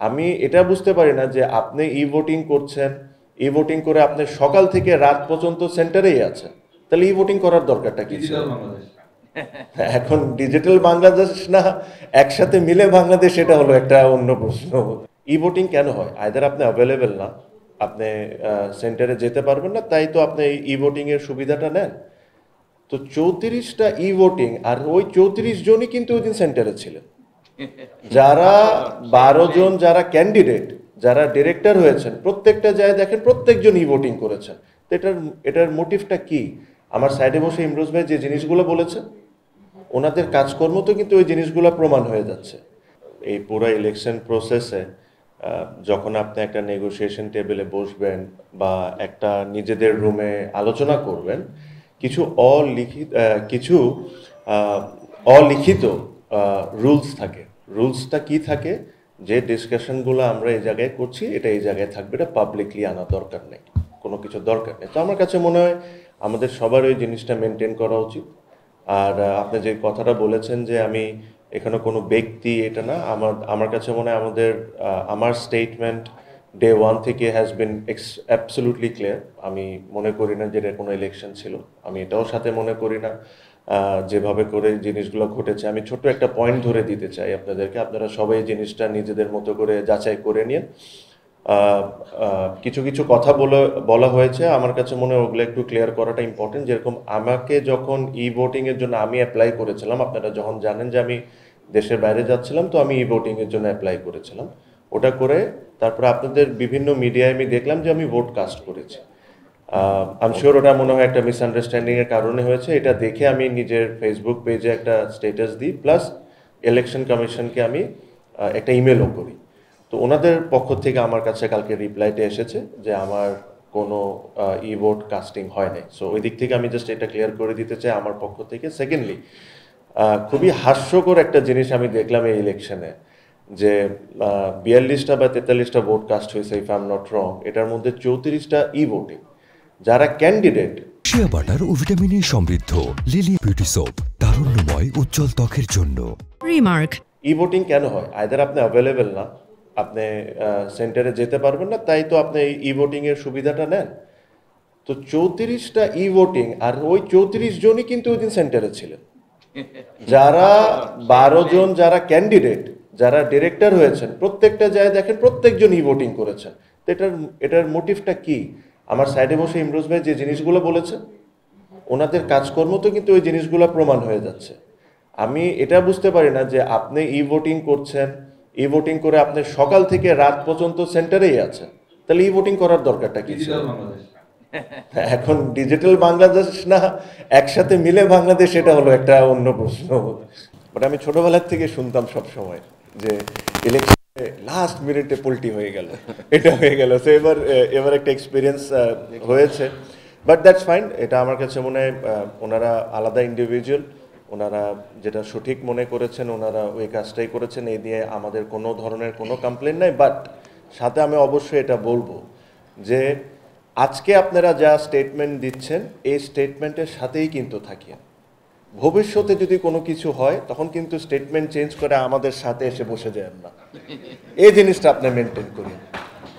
আমি এটা বুঝতে পারি না যে আপনি ই ভোটিং করছেন, ই ভোটিং করে আপনি সকাল থেকে রাত পর্যন্ত সেন্টারেই আছেন, তাহলে ই ভোটিং করার দরকারটা কি ছিল? এখন ডিজিটাল বাংলাদেশ না একসাথে মিলে বাংলাদেশ, এটা হলো একটা অন্য প্রশ্ন। ই ভোটিং কেন হয়? আইদার আপনি অ্যাভেলেবেল না, আপনি সেন্টারে যেতে পারবেন না, তাই তো আপনি ই ভোটিং এর সুবিধাটা নেন। তো 34টা ই ভোটিং, আর ওই 34 জনই কিন্তু ওই দিন সেন্টারে ছিলেন। যারা 12 জন যারা ক্যান্ডিডেট, যারা ডিরেক্টর হয়েছেন, প্রত্যেকটা যায় দেখেন প্রত্যেকজন ই ভোটিং করেছেন। তো এটার মোটিভটা কি? আমার সাইডে বসে ইমরোজ ভাই যে জিনিসগুলো বলেছেন, ওনাদের কাজকর্ম তো কিন্তু ওই জিনিসগুলো প্রমাণ হয়ে যাচ্ছে। এই পুরো ইলেকশন প্রসেসে যখন আপনি একটা নেগোসিয়েশন টেবিলে বসবেন বা একটা নিজেদের রুমে আলোচনা করবেন, কিছু অলিখিত রুলস থাকে। রুলসটা কি থাকে? যে ডিসকাশনগুলো আমরা এই জায়গায় করছি, এটা এই জায়গায় থাকবে, এটা পাবলিকলি আনা দরকার নেই, কোনো কিছু দরকার নেই। তো আমার কাছে মনে হয় আমাদের সবার ওই জিনিসটা মেনটেন করা উচিত। আর আপনি যে কথাটা বলেছেন যে আমি এখানে কোনো ব্যক্তি, এটা না, আমার কাছে মনে হয় আমার স্টেটমেন্ট ডে ওয়ান থেকে হ্যাজ বিন অ্যাবসলিউটলি ক্লিয়ার। আমি মনে করি না যে এটা কোনো ইলেকশন ছিল, আমি এটাও সাথে মনে করি না যেভাবে করে জিনিসগুলো ঘটেছে। আমি ছোট্ট একটা পয়েন্ট ধরে দিতে চাই আপনাদেরকে, আপনারা সবাই জিনিসটা নিজেদের মতো করে যাচাই করে নিন। কিছু কিছু কথা বলা হয়েছে, আমার কাছে মনে হয় ওগুলো একটু ক্লিয়ার করাটা ইম্পর্টেন্ট। যেরকম আমাকে যখন ই ভোটিংয়ের জন্য আমি অ্যাপ্লাই করেছিলাম, আপনারা যখন জানেন যে আমি দেশের বাইরে যাচ্ছিলাম, তো আমি ই ভোটিংয়ের জন্য অ্যাপ্লাই করেছিলাম। ওটা করে তারপরে আপনাদের বিভিন্ন মিডিয়ায় আমি দেখলাম যে আমি ভোট কাস্ট করেছি। আমি শিওর ওটা মনে হয় একটা মিসআন্ডারস্ট্যান্ডিংয়ের কারণে হয়েছে। এটা দেখে আমি নিজের ফেসবুক পেজে একটা স্ট্যাটাস দিই, প্লাস ইলেকশন কমিশনকে আমি একটা ইমেলও করি। তো ওনাদের পক্ষ থেকে আমার কাছে কালকে রিপ্লাইটা এসেছে যে আমার কোনো ই ভোট কাস্টিং হয় নাই। সো ওই দিক থেকে আমি জাস্ট এটা ক্লিয়ার করে দিতে চাই আমার পক্ষ থেকে। সেকেন্ডলি, খুবই হাস্যকর একটা জিনিস আমি দেখলাম এই ইলেকশনে, যে 42টা বা 43টা ভোট কাস্ট হয়েছে, if I am not wrong. এটার মধ্যে 34টা ই ভোটিং। যারা ক্যান্ডিডেট, শিয়া বাটার ও ভিটামিনে সমৃদ্ধ লিলি বিউটি সোপ, তারুণ্যময় উজ্জ্বল ত্বকের জন্য। রিমার্ক, ই ভোটিং কেন হয়? আইদার আপনি অ্যাভেলেবেল না, আপনি সেন্টারে যেতে পারবেন না, তাই তো আপনি ই ভোটিং এর সুবিধাটা নেন। তো 34টা ই ভোটিং, আর ওই 34 জনই কিন্তু ওই দিন সেন্টারে ছিলেন। যারা 12 জন যারা ক্যান্ডিডেট, যারা ডিরেক্টর হয়েছেন, প্রত্যেকটা যায় দেখেন প্রত্যেকজন ই ভোটিং করেছেন। তো এটার মোটিভটা কি? আমার সাইডে বসে ইমরোজ ভাই যে জিনিসগুলো বলেছেন, ওনাদের কাজকর্ম তো কিন্তু ওই জিনিসগুলো প্রমাণ হয়ে যাচ্ছে। আমি এটা বুঝতে পারি না যে আপনি ই ভোটিং করছেন, ই ভোটিং করে আপনি সকাল থেকে রাত পর্যন্ত সেন্টারেই আছেন, তাহলে ই ভোটিং করার দরকারটা কি ছিল? এখন ডিজিটাল বাংলাদেশ না একসাথে মিলে বাংলাদেশ, এটা হলো একটা অন্য প্রশ্ন। বাট আমি ছোটবেলার থেকে শুনতাম সব সময় যে ইলেকশনে লাস্ট মিনিটে পোল্টি হয়ে গেল, এটা হয়ে গেল। তো এবার একটা এক্সপিরিয়েন্স হয়েছে, বাট দ্যাটস ফাইন। এটা আমার কাছে মনে হয় ওনারা আলাদা ইন্ডিভিজুয়াল, ওনারা যেটা সঠিক মনে করেছেন ওনারা ওই কাজটাই করেছেন, এই দিয়ে আমাদের কোনো ধরনের কোনো কমপ্লেন নাই। বাট সাথে আমি অবশ্যই এটা বলবো যে আজকে আপনারা যা স্টেটমেন্ট দিচ্ছেন, এই স্টেটমেন্টের সাথেই কিন্তু থাকিয়েন। ভবিষ্যতে যদি কোনো কিছু হয় তখন কিন্তু স্টেটমেন্ট চেঞ্জ করে আমাদের সাথে এসে বসে যান না, এই জিনিসটা আপনি মেনটেন করুন।